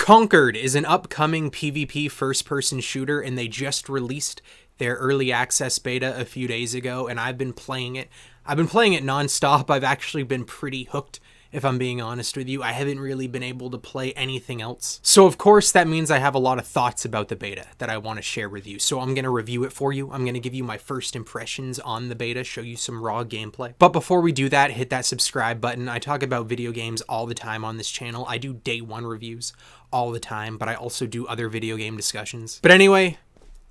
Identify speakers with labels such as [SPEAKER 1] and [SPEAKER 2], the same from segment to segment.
[SPEAKER 1] Concord is an upcoming PvP first-person shooter, and they just released their early access beta a few days ago, and I've been playing it. I've been playing it non-stop. I've actually been pretty hooked, if I'm being honest with you. I haven't really been able to play anything else. So of course that means I have a lot of thoughts about the beta that I want to share with you. So I'm going to review it for you. I'm going to give you my first impressions on the beta, show you some raw gameplay. But before we do that, hit that subscribe button. I talk about video games all the time on this channel. I do day one reviews all the time, but I also do other video game discussions. But anyway,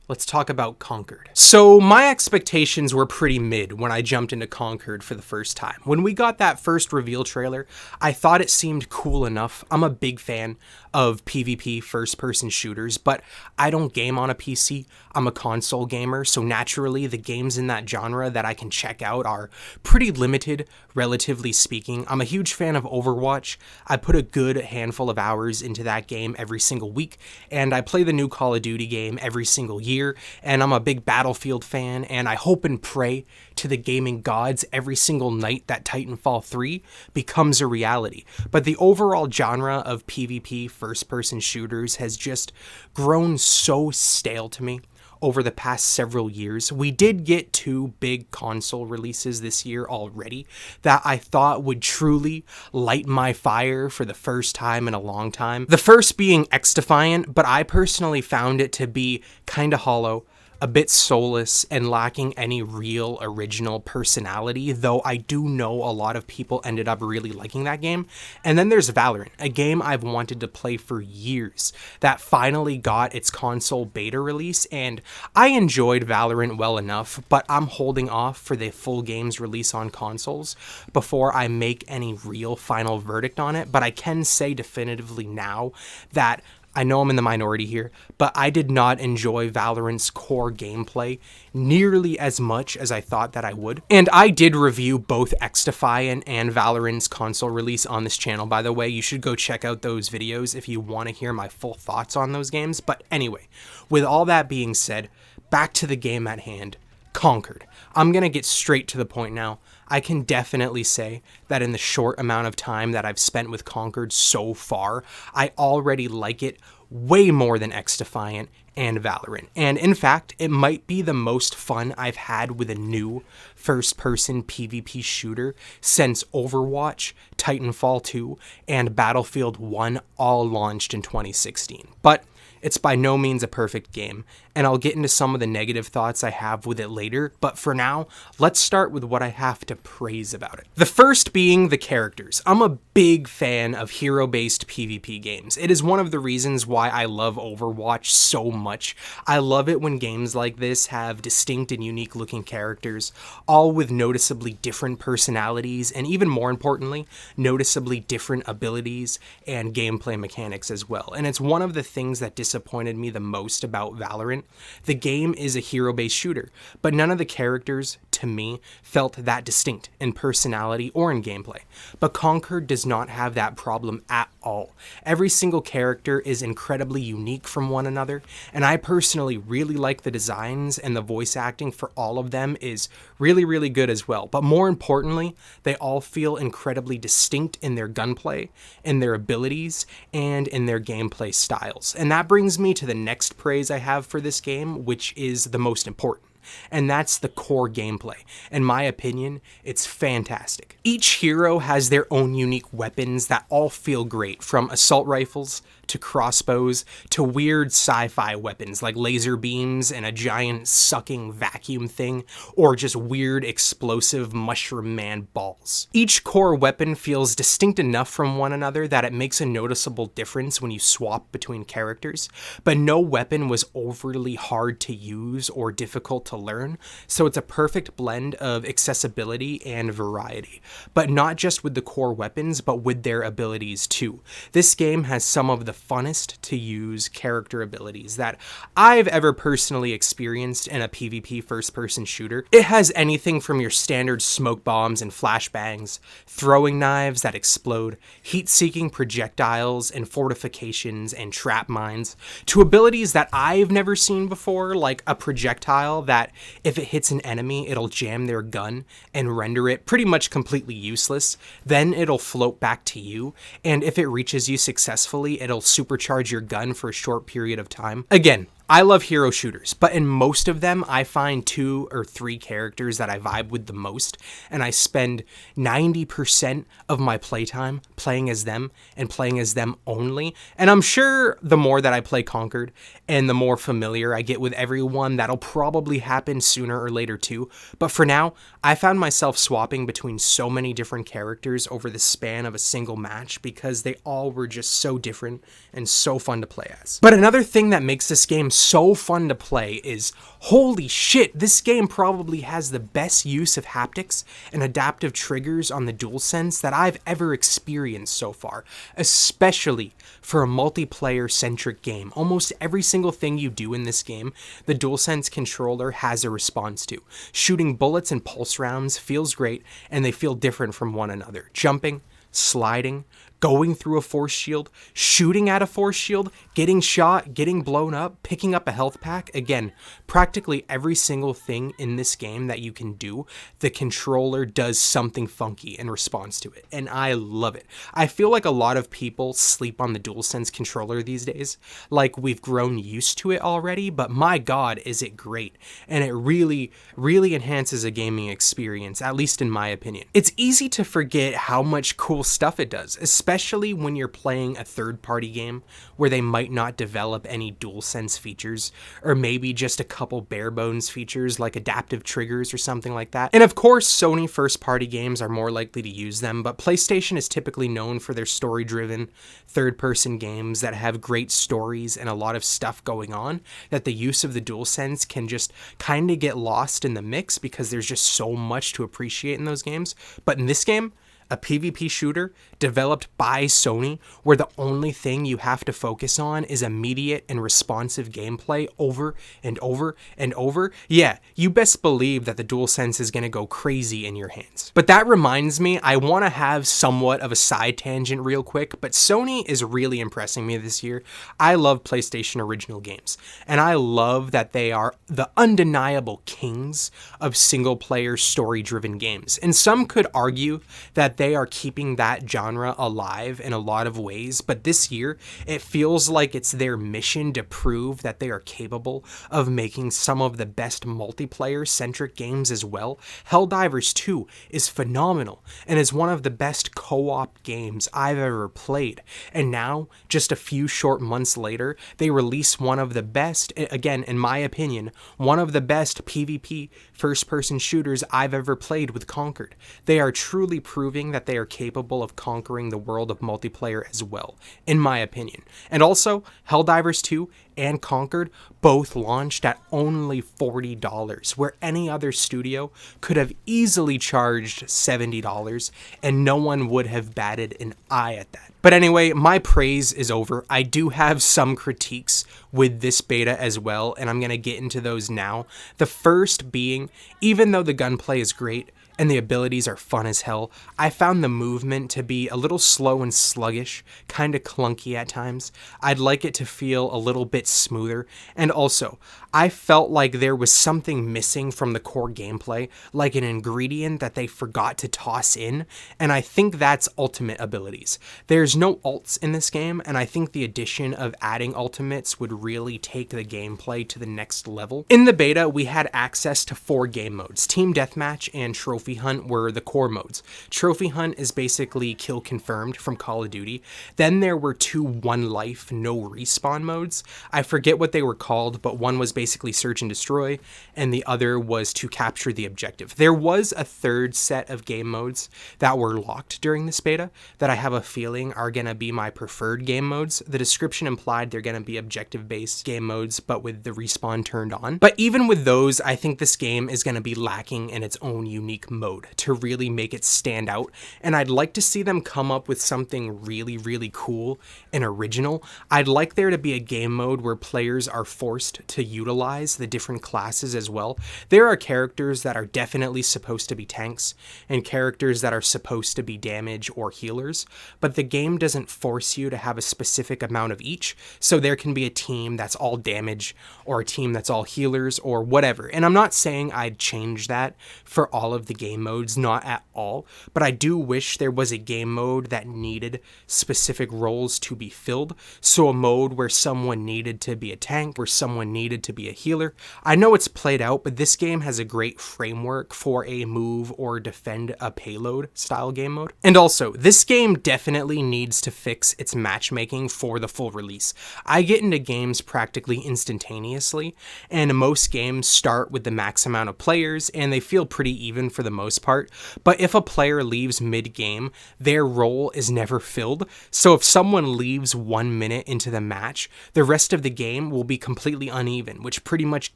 [SPEAKER 1] let's talk about Concord. So my expectations were pretty mid when I jumped into Concord for the first time. When we got that first reveal trailer, I thought it seemed cool enough. I'm a big fan of PvP first-person shooters, but I don't game on a PC. I'm a console gamer, so naturally the games in that genre that I can check out are pretty limited, relatively speaking. I'm a huge fan of Overwatch. I put a good handful of hours into that game every single week, and I play the new Call of Duty game every single year, and I'm a big Battlefield fan, and I hope and pray to the gaming gods every single night that Titanfall 3 becomes a reality. But the overall genre of PvP first-person shooters has just grown so stale to me over the past several years. We did get 2 big console releases this year already that I thought would truly light my fire for the first time in a long time. The first being XDefiant, but I personally found it to be kinda hollow, a bit soulless, and lacking any real original personality, though I do know a lot of people ended up really liking that game. And then there's Valorant, a game I've wanted to play for years that finally got its console beta release, and I enjoyed Valorant well enough, but I'm holding off for the full game's release on consoles before I make any real final verdict on it. But I can say definitively now that I know I'm in the minority here, but I did not enjoy Valorant's core gameplay nearly as much as I thought that I would. And I did review both XDefiant and Valorant's console release on this channel, by the way. You should go check out those videos if you want to hear my full thoughts on those games. But anyway, with all that being said, back to the game at hand, Concord. I'm going to get straight to the point now. I can definitely say that in the short amount of time that I've spent with Concord so far, I already like it way more than XDefiant and Valorant. And in fact, it might be the most fun I've had with a new first-person PvP shooter since Overwatch, Titanfall 2, and Battlefield 1 all launched in 2016. But it's by no means a perfect game, and I'll get into some of the negative thoughts I have with it later, but for now, let's start with what I have to praise about it. The first being the characters. I'm a big fan of hero-based PvP games. It is one of the reasons why I love Overwatch so much. I love it when games like this have distinct and unique looking characters, all with noticeably different personalities, and even more importantly, noticeably different abilities and gameplay mechanics as well. And it's one of the things that disappointed me the most about Valorant. The game is a hero-based shooter, but none of the characters, to me, felt that distinct in personality or in gameplay. But Concord does not have that problem at all. Every single character is incredibly unique from one another, and I personally really like the designs, and the voice acting for all of them is really, really good as well. But more importantly, they all feel incredibly distinct in their gunplay, in their abilities, and in their gameplay styles. And that brings me to the next praise I have for this game, which is the most important. And that's the core gameplay. In my opinion, it's fantastic. Each hero has their own unique weapons that all feel great, from assault rifles to crossbows to weird sci-fi weapons like laser beams and a giant sucking vacuum thing, or just weird explosive mushroom man balls. Each core weapon feels distinct enough from one another that it makes a noticeable difference when you swap between characters, but no weapon was overly hard to use or difficult to learn, so it's a perfect blend of accessibility and variety. But not just with the core weapons, but with their abilities too. This game has some of the funnest to use character abilities that I've ever personally experienced in a PvP first-person shooter. It has anything from your standard smoke bombs and flashbangs, throwing knives that explode, heat-seeking projectiles and fortifications and trap mines, to abilities that I've never seen before, like a projectile that that if it hits an enemy, it'll jam their gun and render it pretty much completely useless. Then it'll float back to you, and if it reaches you successfully, it'll supercharge your gun for a short period of time. Again, I love hero shooters, but in most of them, I find 2 or 3 characters that I vibe with the most, and I spend 90% of my playtime playing as them and playing as them only. And I'm sure the more that I play Concord and the more familiar I get with everyone, that'll probably happen sooner or later too. But for now, I found myself swapping between so many different characters over the span of a single match because they all were just so different and so fun to play as. But another thing that makes this game so fun to play is, holy shit, this game probably has the best use of haptics and adaptive triggers on the DualSense that I've ever experienced so far, especially for a multiplayer centric game. Almost every single thing you do in this game, the DualSense controller has a response to. Shooting bullets and pulse rounds feels great, and they feel different from one another. Jumping, sliding, going through a force shield, shooting at a force shield, getting shot, getting blown up, picking up a health pack. Again, practically every single thing in this game that you can do, the controller does something funky in response to it, and I love it. I feel like a lot of people sleep on the DualSense controller these days, like we've grown used to it already, but my god, is it great, and it really, really enhances a gaming experience, at least in my opinion. It's easy to forget how much cool stuff it does, especially when you're playing a third-party game where they might not develop any DualSense features, or maybe just a couple bare-bones features like adaptive triggers or something like that. And of course, Sony first-party games are more likely to use them, but PlayStation is typically known for their story-driven, third-person games that have great stories and a lot of stuff going on, that the use of the DualSense can just kind of get lost in the mix because there's just so much to appreciate in those games. But in this game, a PvP shooter developed by Sony, where the only thing you have to focus on is immediate and responsive gameplay over and over and over, yeah, you best believe that the DualSense is going to go crazy in your hands. But that reminds me, I want to have somewhat of a side tangent real quick, but Sony is really impressing me this year. I love PlayStation original games, and I love that they are the undeniable kings of single-player story-driven games. And some could argue that they are keeping that genre alive in a lot of ways, but this year it feels like it's their mission to prove that they are capable of making some of the best multiplayer centric games as well. Helldivers 2 is phenomenal and is one of the best co-op games I've ever played, and now just a few short months later they release one of the best, again in my opinion, one of the best PvP first-person shooters I've ever played with Concord. They are truly proving that they are capable of conquering the world of multiplayer as well, in my opinion. And also, Helldivers 2 and Concord both launched at only $40, where any other studio could have easily charged $70, and no one would have batted an eye at that. But anyway, my praise is over. I do have some critiques with this beta as well, and I'm going to get into those now. The first being, even though the gunplay is great, and the abilities are fun as hell, I found the movement to be a little slow and sluggish, kind of clunky at times. I'd like it to feel a little bit smoother, and also, I felt like there was something missing from the core gameplay, like an ingredient that they forgot to toss in, and I think that's ultimate abilities. There's no ults in this game, and I think the addition of adding ultimates would really take the gameplay to the next level. In the beta, we had access to 4 game modes. Team Deathmatch and Trophy Hunt were the core modes. Trophy Hunt is basically kill confirmed from Call of Duty. Then there were 2 one life, no respawn modes. I forget what they were called, but one was basically search and destroy, and the other was to capture the objective. There was a third set of game modes that were locked during this beta that I have a feeling are going to be my preferred game modes. The description implied they're going to be objective-based game modes, but with the respawn turned on. But even with those, I think this game is going to be lacking in its own unique mode to really make it stand out, and I'd like to see them come up with something really, really cool and original. I'd like there to be a game mode where players are forced to utilize the different classes as well. There are characters that are definitely supposed to be tanks and characters that are supposed to be damage or healers, but the game doesn't force you to have a specific amount of each, so there can be a team that's all damage or a team that's all healers or whatever. And I'm not saying I'd change that for all of the game modes, not at all, but I do wish there was a game mode that needed specific roles to be filled. So a mode where someone needed to be a tank, where someone needed to be a healer. I know it's played out, but this game has a great framework for a move or defend a payload style game mode. And also, this game definitely needs to fix its matchmaking for the full release. I get into games practically instantaneously, and most games start with the max amount of players, and they feel pretty even for the most part. But if a player leaves mid-game, their role is never filled. So if someone leaves 1 minute into the match, the rest of the game will be completely uneven, which pretty much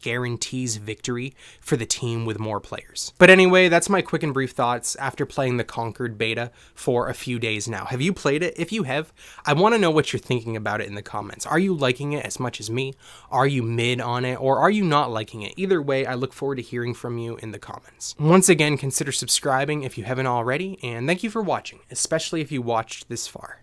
[SPEAKER 1] guarantees victory for the team with more players. But anyway, that's my quick and brief thoughts after playing the Concord beta for a few days now. Have you played it? If you have, I want to know what you're thinking about it in the comments. Are you liking it as much as me? Are you mid on it, or are you not liking it? Either way, I look forward to hearing from you in the comments. Once again, consider subscribing if you haven't already, and thank you for watching, especially if you watched this far.